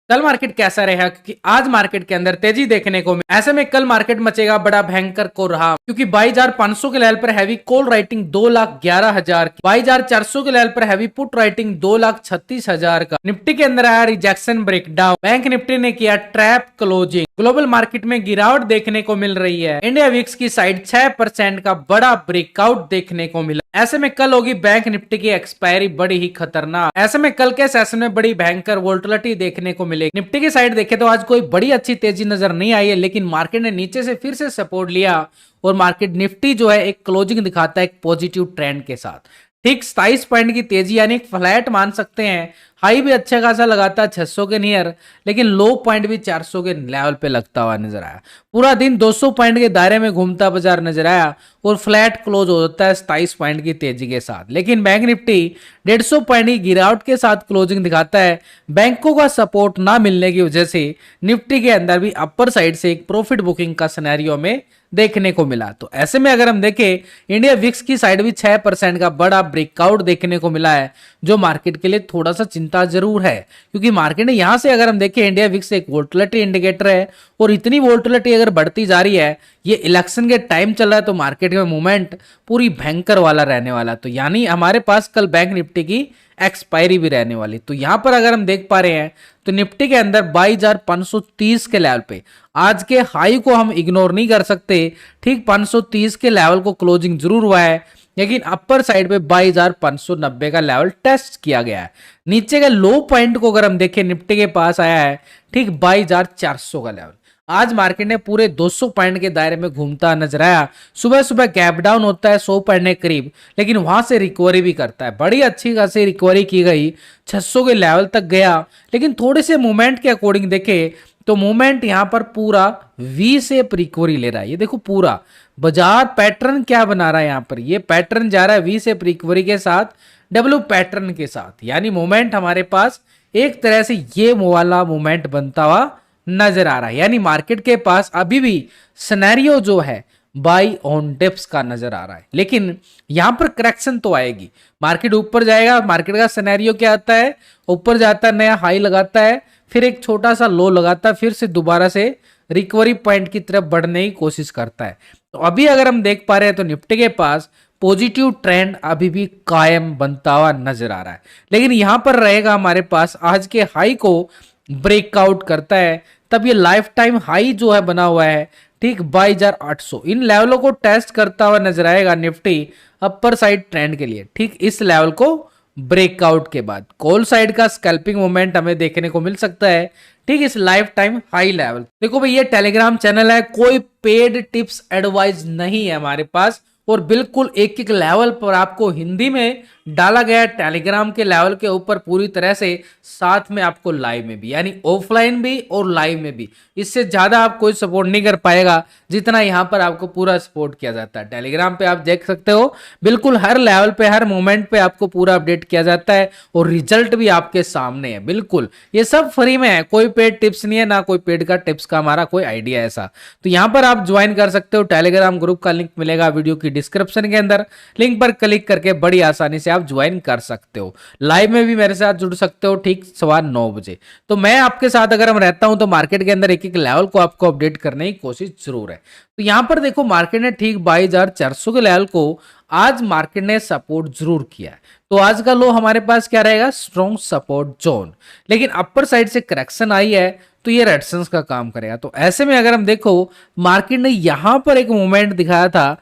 कल मार्केट कैसा रहेगा, क्योंकि आज मार्केट के अंदर तेजी देखने को मिली। ऐसे में कल मार्केट मचेगा बड़ा भयंकर को रहा, क्योंकि 22,500 के लेवल पर हैवी कॉल राइटिंग 2,11,000 की, 22,400 के लेवल पर हैवी पुट राइटिंग 2,36,000 का। निफ्टी के अंदर आया रिजेक्शन ब्रेकडाउन, बैंक निफ्टी ने किया ट्रैप क्लोजिंग। ग्लोबल मार्केट में गिरावट देखने को मिल रही है। इंडिया विक्स की साइड 6% का बड़ा ब्रेकआउट देखने को मिला। ऐसे में कल होगी बैंक निफ्टी की एक्सपायरी बड़ी ही खतरनाक। ऐसे में कल के सेशन में बड़ी भयंकर वोल्टिलिटी देखने को मिलेगी। निफ्टी की साइड देखे तो आज कोई बड़ी अच्छी तेजी नजर नहीं आई है, लेकिन मार्केट ने नीचे से फिर से सपोर्ट लिया और मार्केट निफ्टी जो है एक क्लोजिंग दिखाता है एक पॉजिटिव ट्रेंड के साथ। ठीक 27 पॉइंट की तेजी यानी एक फ्लैट मान सकते हैं। हाई भी अच्छा खासा लगाता है 600 के नियर, लेकिन लो पॉइंट भी 400 के लेवल पे लगता हुआ नजर आया। पूरा दिन 200 पॉइंट के दायरे में घूमता बाजार नजर आया और फ्लैट क्लोज हो जाता है 27 पॉइंट की तेजी के साथ। लेकिन बैंक निफ्टी 150 पॉइंट की गिरावट के साथ क्लोजिंग दिखाता है। बैंकों का सपोर्ट ना मिलने की वजह से निफ्टी के अंदर भी अपर साइड से एक प्रॉफिट बुकिंग का सिनेरियो में देखने को मिला। तो ऐसे में अगर हम देखें, इंडिया विक्स की साइड भी 6% का बड़ा ब्रेकआउट देखने को मिला है, जो मार्केट के लिए थोड़ा सा चिंता जरूर है, क्योंकि मार्केट ने यहां से अगर हम देखें, इंडिया विक्स एक वोल्टिलिटी इंडिकेटर है और इतनी वोल्टिलिटी अगर बढ़ती जा रही है, ये इलेक्शन के टाइम चल रहा है, तो मार्केट में मूवमेंट पूरी भयंकर वाला रहने वाला। तो यानी हमारे पास कल बैंक निफ्टी की एक्सपायरी भी रहने वाली। तो यहां पर अगर हम देख पा रहे हैं तो निफ्टी के अंदर 22,530 के लेवल पे आज के हाई को हम इग्नोर नहीं कर सकते। ठीक 530 के लेवल को क्लोजिंग जरूर हुआ है, लेकिन अपर साइड पे 22,590 का लेवल टेस्ट किया गया है। नीचे का लो पॉइंट को अगर हम देखें, निफ्टी के पास आया है ठीक 22,400 का लेवल। आज मार्केट ने पूरे 200 पॉइंट के दायरे में घूमता नजर आया। सुबह सुबह गैप डाउन होता है 100 पॉइंट के करीब, लेकिन वहां से रिकवरी भी करता है। बड़ी अच्छी खासी रिकवरी की गई, 600 के लेवल तक गया। लेकिन थोड़े से मूवमेंट के अकॉर्डिंग देखे तो मूवमेंट यहां पर पूरा वी शेप रिकवरी ले रहा है। ये देखो पूरा बाजार पैटर्न क्या बना रहा है, यहां पर ये पैटर्न जा रहा है वी शेप रिकवरी के साथ, डब्ल्यू पैटर्न के साथ। यानी मूवमेंट हमारे पास एक तरह से ये वाला मूवमेंट बनता हुआ नजर आ रहा है। यानी मार्केट के पास अभी भी सिनेरियो जो है बाई ऑन डिप्स का नजर आ रहा है, लेकिन यहां पर करेक्शन तो आएगी। मार्केट ऊपर जाएगा, मार्केट का सिनेरियो क्या आता है, ऊपर जाता है, नया हाई लगाता है, फिर एक छोटा सा लो लगाता है, फिर से दोबारा से रिकवरी पॉइंट की तरफ बढ़ने की कोशिश करता है। तो अभी अगर हम देख पा रहे हैं तो निफ्टी के पास पॉजिटिव ट्रेंड अभी भी कायम बनता हुआ नजर आ रहा है, लेकिन यहां पर रहेगा हमारे पास आज के हाई को ब्रेकआउट करता है, तब ये लाइफ टाइम हाई जो है बना हुआ है ठीक 22,800, इन लेवलों को टेस्ट करता हुआ नजर आएगा निफ्टी अपर साइड ट्रेंड के लिए। ठीक इस लेवल को ब्रेकआउट के बाद कॉल साइड का स्कैल्पिंग मोमेंट हमें देखने को मिल सकता है ठीक इस लाइफ टाइम हाई लेवल। देखो भाई, ये टेलीग्राम चैनल है, कोई पेड टिप्स एडवाइस नहीं है हमारे पास, और बिल्कुल एक एक लेवल पर आपको हिंदी में डाला गया टेलीग्राम के लेवल के ऊपर पूरी तरह से, साथ में आपको लाइव में भी, यानी ऑफलाइन भी और लाइव में भी। इससे ज्यादा आप कोई सपोर्ट नहीं कर पाएगा जितना यहां पर आपको पूरा सपोर्ट किया जाता है। टेलीग्राम पे आप देख सकते हो, बिल्कुल हर लेवल पे हर मोमेंट पे आपको पूरा अपडेट किया जाता है और रिजल्ट भी आपके सामने है। बिल्कुल ये सब फ्री में है, कोई पेड टिप्स नहीं है, ना कोई पेड का टिप्स का हमारा कोई आइडिया ऐसा। तो यहां पर आप ज्वाइन कर सकते हो। टेलीग्राम ग्रुप का लिंक मिलेगा वीडियो की डिस्क्रिप्शन के अंदर, लिंक पर क्लिक करके बड़ी आसानी से आप ज्वाइन कर सकते हो। लाइव में भी मेरे साथ जुड़ सकते हो ठीक 9:15 बजे। तो मैं आपके साथ अगर हम रहता हूं तो मार्केट के अंदर एक एक लेवल को आपको अपडेट करने की कोशिश जरूर है। तो यहां पर देखो, मार्केट ने ठीक 22,400 के लेवल को आज मार्केट ने सपोर्ट जरूर किया है। तो आज का लो हमारे पास क्या रहेगा, स्ट्रॉन्ग सपोर्ट जोन। लेकिन अपर साइड से करेक्शन आई है तो ये रेजिस्टेंस का काम करेगा। तो ऐसे में अगर हम देखो, मार्केट ने यहां पर एक मूवमेंट दिखाया था,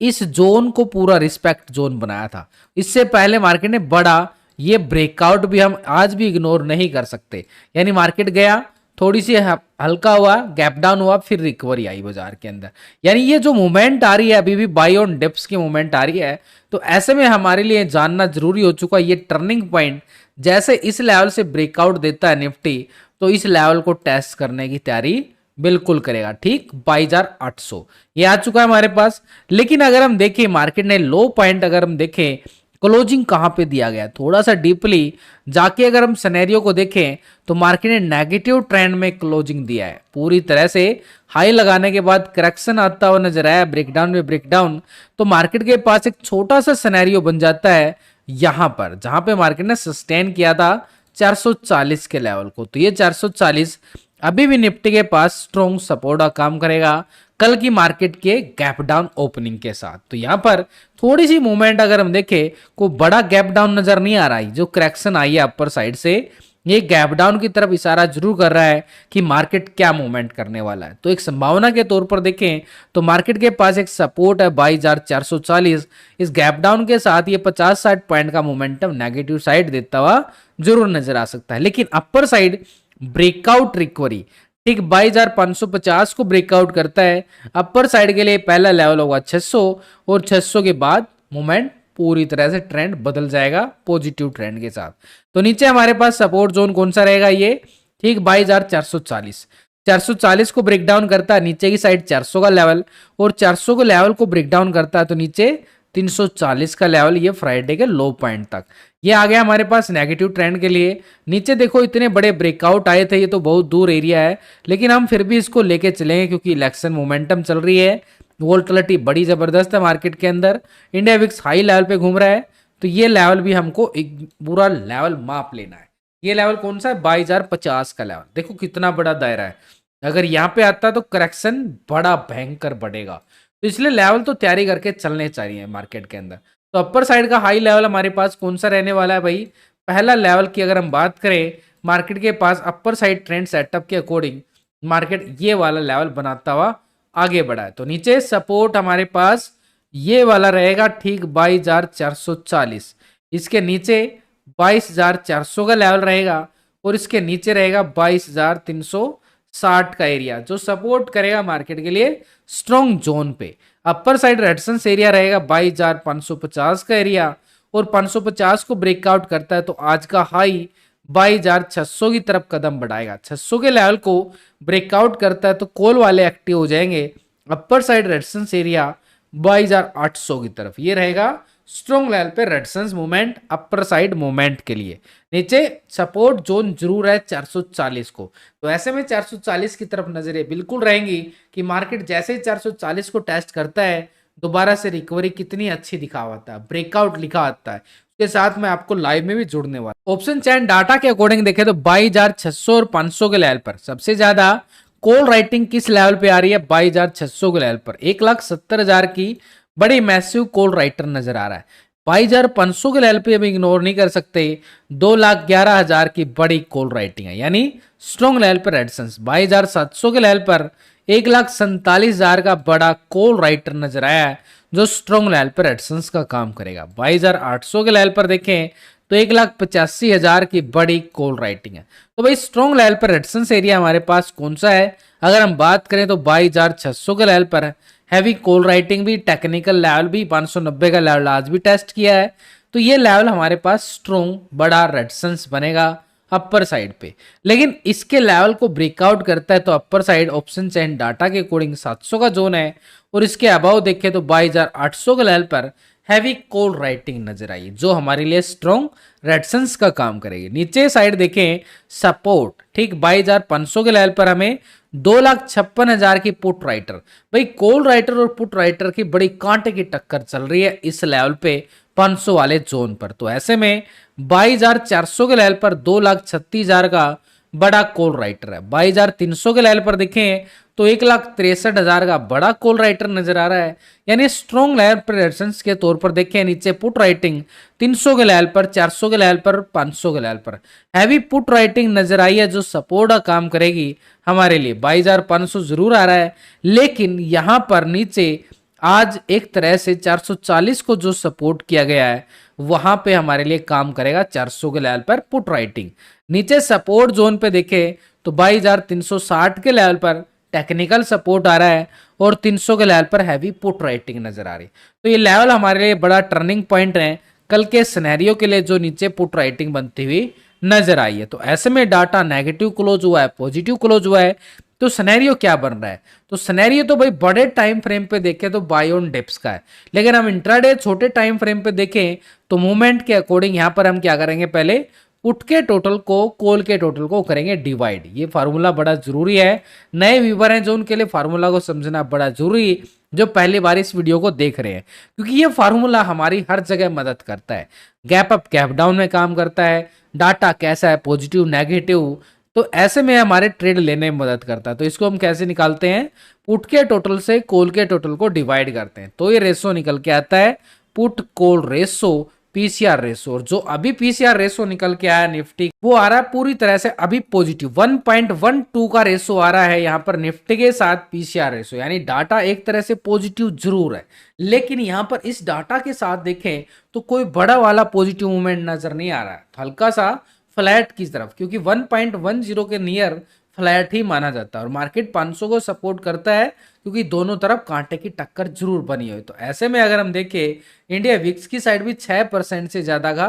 इस जोन को पूरा रिस्पेक्ट जोन बनाया था। इससे पहले मार्केट ने बड़ा ये ब्रेकआउट भी हम आज भी इग्नोर नहीं कर सकते। यानी मार्केट गया, थोड़ी सी हल्का हुआ, गैप डाउन हुआ, फिर रिकवरी आई बाजार के अंदर। यानी ये जो मूवमेंट आ रही है अभी भी बाई ऑन डिप्स की मूवमेंट आ रही है। तो ऐसे में हमारे लिए जानना जरूरी हो चुका है, ये टर्निंग पॉइंट जैसे इस लेवल से ब्रेकआउट देता है निफ्टी, तो इस लेवल को टेस्ट करने की तैयारी बिल्कुल करेगा। ठीक 22,800 ये आ चुका है हमारे पास। लेकिन अगर हम देखें, मार्केट ने लो पॉइंट अगर हम देखें, क्लोजिंग कहां पे दिया गया, थोड़ा सा डीपली जाके अगर हम सिनेरियो को देखें तो मार्केट ने नेगेटिव ट्रेंड में क्लोजिंग दिया है। पूरी तरह से हाई लगाने के बाद करेक्शन आता हुआ नजर आया, ब्रेकडाउन में ब्रेकडाउन। तो मार्केट के पास एक छोटा सा सिनेरियो बन जाता है यहां पर, जहां पे मार्केट ने सस्टेन किया था 440 के लेवल को। तो ये 440 अभी भी निफ्टी के पास स्ट्रॉन्ग सपोर्ट का काम करेगा कल की मार्केट के गैप डाउन ओपनिंग के साथ। तो यहाँ पर थोड़ी सी मूवमेंट अगर हम देखें, कोई बड़ा गैप डाउन नजर नहीं आ रहा है। जो करेक्शन आई है अपर साइड से, ये गैप डाउन की तरफ इशारा जरूर कर रहा है कि मार्केट क्या मूवमेंट करने वाला है। तो एक संभावना के तौर पर देखें तो मार्केट के पास एक सपोर्ट है 22,440। इस गैप डाउन के साथ ये 50-60 पॉइंट का मोमेंटम नेगेटिव साइड देता हुआ जरूर नजर आ सकता है। लेकिन अपर साइड ब्रेकआउट रिकवरी ठीक 22,550 को ब्रेकआउट करता है। अपर साइड के लिए पहला लेवल होगा 600 और 600 के बाद मूवमेंट पूरी तरह से ट्रेंड बदल जाएगा पॉजिटिव ट्रेंड के साथ। तो नीचे हमारे पास सपोर्ट जोन कौन सा रहेगा, ये ठीक 22,440। 440 को ब्रेक डाउन करता है नीचे की साइड 400 का लेवल, और 400 के लेवल को ब्रेक डाउन करता है तो नीचे 340 का लेवल, ये फ्राइडे के लो पॉइंट तक। ये आ गया हमारे पास नेगेटिव ट्रेंड के लिए। नीचे देखो इतने बड़े ब्रेकआउट आए थे, ये तो बहुत दूर एरिया है, लेकिन हम फिर भी इसको लेके चलेंगे क्योंकि इलेक्शन मोमेंटम चल रही है। वोल्टिलिटी बड़ी जबरदस्त है मार्केट के अंदर, इंडिया विक्स हाई लेवल पे घूम रहा है। तो ये लेवल भी हमको एक पूरा लेवल माप लेना है। ये लेवल कौन सा है, 22,050 का लेवल। देखो कितना बड़ा दायरा है, अगर यहाँ पे आता तो करेक्शन बड़ा भयंकर बढ़ेगा। तो इसलिए लेवल तो तैयारी करके चलने चाहिए मार्केट के अंदर। तो अपर साइड का हाई लेवल हमारे पास कौन सा रहने वाला है भाई, पहला लेवल की अगर हम बात करें, मार्केट के पास अपर साइड ट्रेंड सेटअप के अकॉर्डिंग मार्केट ये वाला लेवल बनाता हुआ आगे बढ़ा है। तो नीचे सपोर्ट हमारे पास ये वाला रहेगा ठीक 22,440। इसके नीचे 22,400 का लेवल रहेगा और इसके नीचे रहेगा 22,360 का एरिया, जो सपोर्ट करेगा मार्केट के लिए स्ट्रॉन्ग जोन पे। अपर साइड रेजिस्टेंस एरिया रहेगा 22,550 का एरिया, और 550 को ब्रेकआउट करता है तो आज का हाई 22,600 की तरफ कदम बढ़ाएगा। 600 के लेवल को ब्रेकआउट करता है तो कॉल वाले एक्टिव हो जाएंगे। अपर साइड रेजिस्टेंस एरिया 22,800 की तरफ, ये रहेगा स्ट्रॉन्ग लेवल पे resistance movement upper side movement के लिए। नीचे सपोर्ट जोन जरूर है 440 को। तो ऐसे में 440 की तरफ नजरें बिल्कुल रहेंगी कि मार्केट जैसे ही 440 को टेस्ट करता है दोबारा से रिकवरी कितनी अच्छी दिखा आता है, ब्रेकआउट लिखा आता है। उसके साथ में आपको लाइव में भी जुड़ने वाला। ऑप्शन चैन डाटा के अकॉर्डिंग देखें तो 22,600 और 500 के लेवल पर सबसे ज्यादा कॉल राइटिंग किस लेवल पे आ रही है, 22,600 के लेवल पर 1,70,000 की बड़ी मैसिव कॉल राइटर नजर आ रहा है। 22,500 के लेवल पे हम इग्नोर नहीं कर सकते, 2,11,000 की बड़ी कॉल राइटिंग है, यानी स्ट्रॉन्ग लेवल पर रेजिस्टेंस। 22,700 के लेवल पर 1,47,000 का बड़ा कॉल राइटर नजर आया है जो स्ट्रॉन्ग लेवल पर रेजिस्टेंस का काम करेगा। 22,800 के लेवल पर देखें तो 1,85,000 की बड़ी कॉल राइटिंग है। तो भाई स्ट्रॉन्ग लेवल पर रेजिस्टेंस एरिया हमारे पास कौन सा है, अगर हम बात करें तो 22,600 के लेवल पर हैवी कॉल राइटिंग भी, टेक्निकल लेवल भी 590 का लेवल आज भी टेस्ट किया है। तो ये लेवल हमारे पास स्ट्रॉन्ग बड़ा रेजिस्टेंस बनेगा अपर साइड पे। लेकिन इसके लेवल को ब्रेकआउट करता है तो अपर साइड ऑप्शन चैन डाटा के अकॉर्डिंग 700 का जोन है, और इसके अबाव देखें तो 22,800 के लेवल पर हैवी कॉल राइटिंग नजर आई जो हमारे लिए स्ट्रॉन्ग रेजिस्टेंस का काम करेगी। नीचे साइड देखें सपोर्ट ठीक 22,500 के लेवल पर हमें 2,56,000 की पुट राइटर। भाई कॉल राइटर और पुट राइटर की बड़ी कांटे की टक्कर चल रही है इस लेवल पे 500 वाले जोन पर। तो ऐसे में 22,400 के लेवल पर 2,36,000 का बड़ा कॉल राइटर है। 22,300 के लेवल पर देखें तो 1,63,000 का बड़ा कॉल राइटर नजर आ रहा है, यानी स्ट्रॉन्ग लेवल पर रेजिस्टेंस के तौर पर देखें नीचे पुट राइटिंग 300 के लेवल पर, 400 के लेवल पर, 500 के लेवल पर हैवी पुट राइटिंग नजर आई है जो सपोर्ट का काम करेगी हमारे लिए। 22,500 जरूर आ रहा है, लेकिन यहां पर नीचे आज एक तरह से 440 को जो सपोर्ट किया गया है वहां पे हमारे लिए काम करेगा 400 के लेवल पर पुट राइटिंग। नीचे सपोर्ट जोन पे देखें तो 22,360 के लेवल पर टेक्निकल सपोर्ट आ रहा है और 300 के लेवल पर हैवी पुट राइटिंग नजर आ रही। तो ये लेवल हमारे लिए बड़ा टर्निंग पॉइंट है कल के सिनेरियो के लिए जो नीचे पुट राइटिंग बनती हुई नजर आई है। तो ऐसे में डाटा नेगेटिव क्लोज हुआ है, पॉजिटिव क्लोज हुआ है, तो सिनेरियो क्या बन रहा है, तो सिनेरियो तो भाई बड़े टाइम फ्रेम पे देखें तो बाय ऑन डिप्स का है, लेकिन हम इंट्राडे छोटे टाइम फ्रेम पे देखें तो मूवमेंट के अकॉर्डिंग यहां पर हम क्या करेंगे, पहले पुट के टोटल को कॉल के टोटल को करेंगे डिवाइड। ये फार्मूला बड़ा जरूरी है, नए व्यूवर हैं जो उनके लिए फार्मूला को समझना बड़ा जरूरी, जो पहली बार इस वीडियो को देख रहे हैं, क्योंकि ये फार्मूला हमारी हर जगह मदद करता है। गैप अप गैप डाउन में काम करता है, डाटा कैसा है, पॉजिटिव नेगेटिव, तो ऐसे में हमारे ट्रेड लेने में मदद करता है। तो इसको हम कैसे निकालते हैं, पुट के टोटल से कॉल के टोटल को डिवाइड करते हैं तो ये रेशो निकल के आता है put call ratio PCR ratio. और जो अभी पीसीआर रेशो निकल के आया निफ्टी, वो आ रहा है पूरी तरह से अभी पॉजिटिव 1.12 का रेशो आ रहा है यहाँ पर निफ्टी के साथ पीसीआर रेशो, यानी डाटा एक तरह से पॉजिटिव जरूर है, लेकिन यहाँ पर इस डाटा के साथ देखें तो कोई बड़ा वाला पॉजिटिव मूवमेंट नजर नहीं आ रहा है, हल्का सा फ्लैट की तरफ, क्योंकि 1.10 के नियर फ्लैट ही माना जाता है और मार्केट 500 को सपोर्ट करता है क्योंकि दोनों तरफ कांटे की टक्कर जरूर बनी हुई। तो ऐसे में अगर हम देखें इंडिया विक्स की साइड भी 6% से ज्यादा का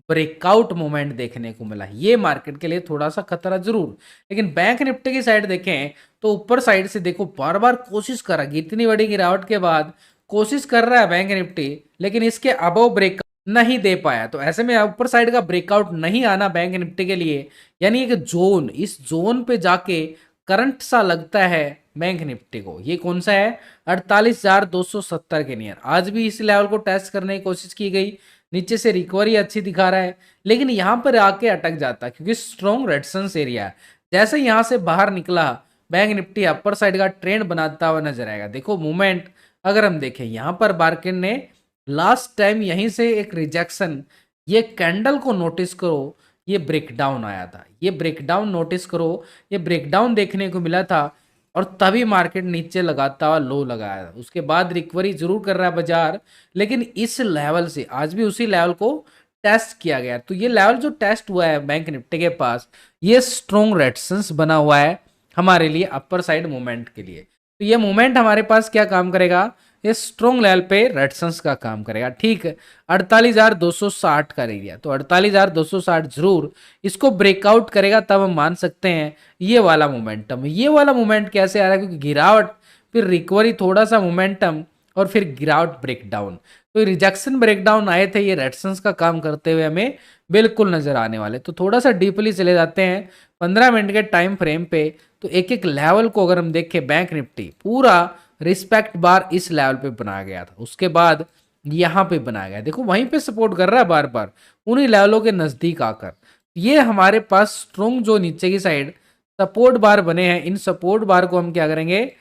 ब्रेकआउट मूवमेंट देखने को मिला, ये मार्केट के लिए थोड़ा सा खतरा जरूर। लेकिन बैंक निफ्टी की साइड देखें तो ऊपर साइड से देखो बार बार कोशिश करेगी, इतनी बड़ी गिरावट के बाद कोशिश कर रहा है बैंक निफ्टी, लेकिन इसके अबव ब्रेक नहीं दे पाया। तो ऐसे में ऊपर साइड का ब्रेकआउट नहीं आना बैंक निफ्टी के लिए, यानी एक जोन, इस जोन पे जाके करंट सा लगता है बैंक निफ्टी को। ये कौन सा है, 48,270 के नियर। आज भी इस लेवल को टेस्ट करने की कोशिश की गई, नीचे से रिकवरी अच्छी दिखा रहा है, लेकिन यहां पर आके अटक जाता है क्योंकि स्ट्रॉन्ग रेजिस्टेंस एरिया है। जैसे यहां से बाहर निकला बैंक निफ्टी अपर साइड का ट्रेंड बनाता हुआ नजर आएगा। देखो मूवमेंट अगर हम देखें यहां पर मार्केट ने लास्ट टाइम यहीं से एक रिजेक्शन, ये कैंडल को नोटिस करो, ये ब्रेकडाउन आया था, ये ब्रेकडाउन नोटिस करो, ये ब्रेकडाउन देखने को मिला था और तभी मार्केट नीचे लगाता हुआ लो लगाया था। उसके बाद रिकवरी जरूर कर रहा है बाजार, लेकिन इस लेवल से आज भी उसी लेवल को टेस्ट किया गया। तो ये लेवल जो टेस्ट हुआ है बैंक निफ्टी के पास, ये स्ट्रॉन्ग रेजिस्टेंस बना हुआ है हमारे लिए अपर साइड मूवमेंट के लिए। तो ये मूवमेंट हमारे पास क्या काम करेगा, ये स्ट्रॉन्ग लेवल पे रेजिस्टेंस का काम करेगा। ठीक है, 48,260 का एरिया, तो 48,260 जरूर इसको ब्रेकआउट करेगा, तब हम मान सकते हैं ये वाला मोमेंटम। ये वाला मोमेंट कैसे आ रहा है, क्योंकि गिरावट फिर रिकवरी, थोड़ा सा मोमेंटम और फिर गिरावट ब्रेकडाउन। तो रिजेक्शन ब्रेकडाउन आए थे, ये रेजिस्टेंस का काम करते हुए हमें बिल्कुल नजर आने वाले। तो थोड़ा सा डीपली चले जाते हैं 15 मिनट के टाइम फ्रेम पे। तो एक एक लेवल को अगर हम देखें, बैंक निफ्टी पूरा रिस्पेक्ट बार इस लेवल पे बनाया गया था, उसके बाद यहाँ पे बनाया गया, देखो वहीं पे सपोर्ट कर रहा है बार बार उन्हीं लेवलों के नजदीक आकर। ये हमारे पास स्ट्रॉन्ग जो नीचे की साइड सपोर्ट बार बने हैं, इन सपोर्ट बार को हम क्या करेंगे,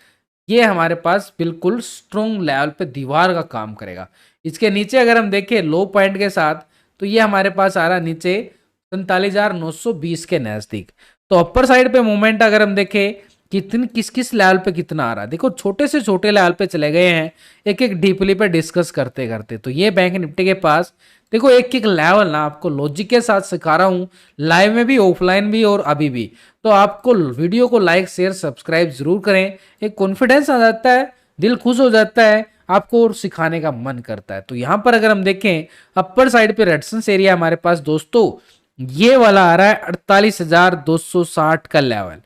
ये हमारे पास बिल्कुल स्ट्रॉन्ग लेवल पे दीवार का काम करेगा। इसके नीचे अगर हम देखें लो पॉइंट के साथ, तो ये हमारे पास आ रहा है नीचे 47,920 के नजदीक। तो अपर साइड पे मूवमेंट अगर हम देखें कितन किस किस लेवल पे कितना आ रहा है, देखो छोटे से छोटे लेवल पे चले गए हैं एक एक डीपली पे डिस्कस करते करते। तो ये बैंक निफ्टी के पास देखो एक एक लेवल ना आपको लॉजिक के साथ सिखा रहा हूँ, लाइव में भी ऑफलाइन भी और अभी भी। तो आपको वीडियो को लाइक शेयर सब्सक्राइब जरूर करें, एक कॉन्फिडेंस आ जाता है, दिल खुश हो जाता है आपको और सिखाने का मन करता है। तो यहाँ पर अगर हम देखें अपर साइड पे रेजिस्टेंस एरिया हमारे पास दोस्तों ये वाला आ रहा है 48,260 का लेवल,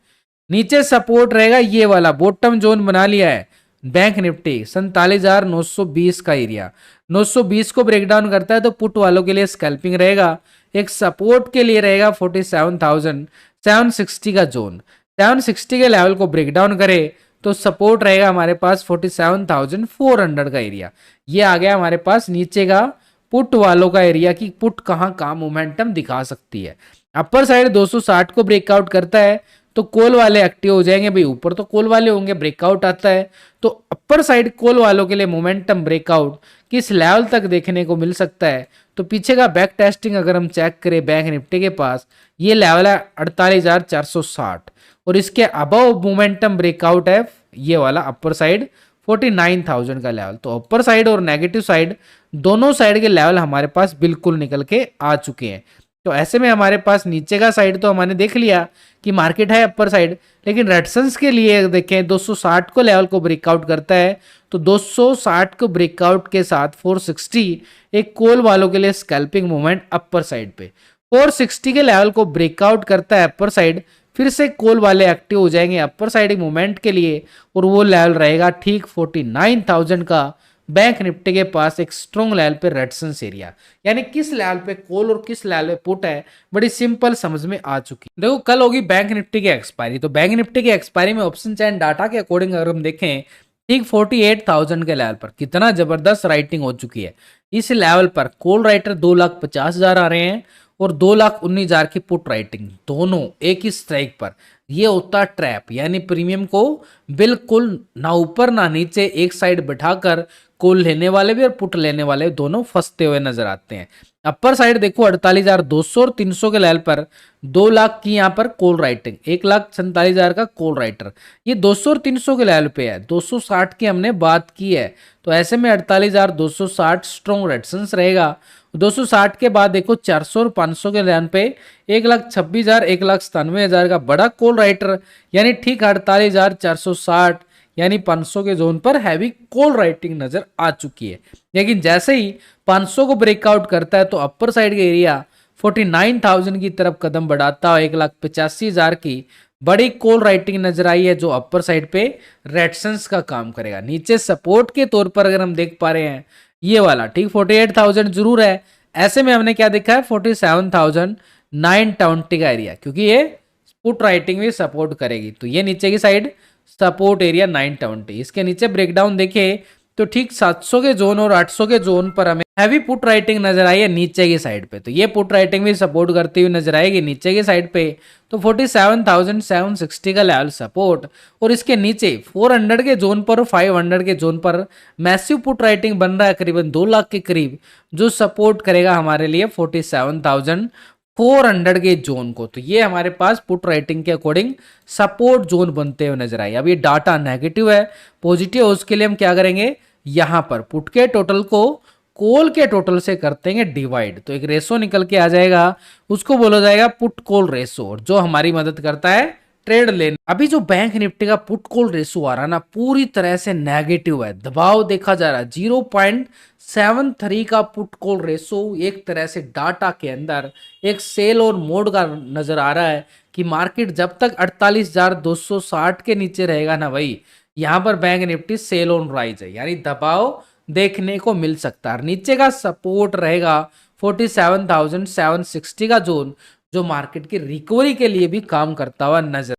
नीचे सपोर्ट रहेगा ये वाला, बॉटम जोन बना लिया है बैंक निफ्टी 47,920 का एरिया। 920 को ब्रेक डाउन करता है तो पुट वालों के लिए स्कैल्पिंग रहेगा, एक सपोर्ट के लिए रहेगा 47,760 का जोन। 760 के लेवल को ब्रेक डाउन करे तो सपोर्ट रहेगा हमारे पास 47,400 का एरिया। ये आ गया हमारे पास नीचे का पुट वालों का एरिया कि पुट कहाँ मोमेंटम दिखा सकती है। अपर साइड 260 को ब्रेकआउट करता है तो कॉल वाले एक्टिव हो जाएंगे भाई, ऊपर तो कॉल वाले होंगे, ब्रेकआउट आता है तो अपर साइड कॉल वालों के लिए मोमेंटम ब्रेकआउट किस लेवल तक देखने को मिल सकता है। तो पीछे का बैक टेस्टिंग अगर हम चेक करें बैंक निफ्टी के पास, ये लेवल है 48,460 और इसके अबव मोमेंटम ब्रेकआउट है ये वाला अपर साइड 49,000 का लेवल। तो अपर साइड और नेगेटिव साइड दोनों साइड के लेवल हमारे पास बिल्कुल निकल के आ चुके हैं। तो ऐसे में हमारे पास नीचे का साइड तो हमने देख लिया कि मार्केट है अपर साइड, लेकिन रेजिस्टेंस के लिए देखें 260 को लेवल को ब्रेकआउट करता है तो 260 को ब्रेकआउट के साथ 460 एक कॉल वालों के लिए स्कैल्पिंग मूवमेंट अपर साइड पे। 460 के लेवल को ब्रेकआउट करता है अपर साइड, फिर से कॉल वाले एक्टिव हो जाएंगे अपर साइड मूवमेंट के लिए और वो लेवल रहेगा ठीक 49,000 का बैंक निफ्टी के पास एक स्ट्रॉन्ग लेवल पे रेजिस्टेंस एरिया। यानी किस लेवल पे कॉल और किस लेवल पे पुट है बड़ी सिंपल समझ में आ चुकी। देखो कल होगी बैंक निफ्टी की एक्सपायरी, तो बैंक निफ्टी की एक्सपायरी में ऑप्शन चैन डाटा के अकॉर्डिंग अगर हम देखें ठीक 48,000 के लेवल पर कितना जबरदस्त राइटिंग हो चुकी है। इस लेवल पर कॉल राइटर 2,50,000 आ रहे हैं और 2,19,000 की पुट राइटिंग, दोनों एक ही स्ट्राइक पर। ये होता ट्रैप, यानी प्रीमियम को बिल्कुल ना ऊपर ना नीचे एक साइड बैठाकर कॉल लेने वाले भी और पुट लेने वाले दोनों फंसते हुए नजर आते हैं। अपर साइड देखो 48,200 और 300 के लेवल पर 2 लाख की यहाँ पर कॉल राइटिंग, 1,47,000 का कॉल राइटर। ये 200 और 300 के लेवल पे है, 260 की हमने बात की है, तो ऐसे में 48,260 स्ट्रॉन्ग रेजिस्टेंस रहेगा। 260 के बाद देखो 400 और 500 के लेवल पे 1,26,000 1,97,000 का बड़ा कॉल राइटर, यानी ठीक 48,460 यानी 500 के जोन पर हैवी कॉल राइटिंग नजर आ चुकी है। लेकिन जैसे ही 500 को ब्रेकआउट करता है तो अपर साइड के एरिया 49,000 की तरफ कदम बढ़ाता है, 1,85,000 की बड़ी कॉल राइटिंग नजर आई है जो अपर साइड पे रेजिस्टेंस का काम करेगा। नीचे सपोर्ट के तौर पर अगर हम देख पा रहे हैं ये वाला, ठीक 48,000 जरूर है, ऐसे में हमने क्या देखा है 47,920 का एरिया, क्योंकि ये पुट राइटिंग भी सपोर्ट करेगी। तो ये नीचे की साइड सपोर्ट एरिया 920, इसके नीचे ब्रेकडाउन देखे तो ठीक 700 के जोन और 800 के जोन पर हमें हैवी पुट राइटिंग नजर आई है नीचे की साइड पे। तो ये पुट राइटिंग भी सपोर्ट करती हुई नजर आएगी नीचे की साइड पे। तो 47,760 का लेवल सपोर्ट और इसके नीचे 400 के जोन पर और 500 के जोन पर मैसिव पुट राइटिंग बन रहा है करीबन 2 लाख के करीब, जो सपोर्ट करेगा हमारे लिए 47,400 के जोन को। तो ये हमारे पास पुट राइटिंग के अकॉर्डिंग सपोर्ट जोन बनते हुए नजर आए। अब ये डाटा नेगेटिव है, पॉजिटिव है, उसके लिए हम क्या करेंगे, यहां पर पुट के टोटल को कॉल के टोटल से करते हैं डिवाइड, तो एक रेशो निकल के आ जाएगा, उसको बोला जाएगा पुट कॉल रेशो, जो हमारी मदद करता है ट्रेड लेने। अभी जो बैंक निफ्टी का पुट कॉल रेशो आ रहा ना पूरी तरह से नेगेटिव है, दबाव देखा जा रहा है 0.73 का पुट कॉल रेशो। एक तरह से डाटा के अंदर एक सेल और मोड का नजर आ रहा है कि मार्केट जब तक 48,260 के नीचे रहेगा ना भाई, यहां पर bank Nifty sell on rise है, यानी दबाव देखने को मिल सकता है। नीचे का सपोर्ट रहेगा 47,760 का जोन, जो मार्केट की रिकवरी के लिए भी काम करता हुआ नजर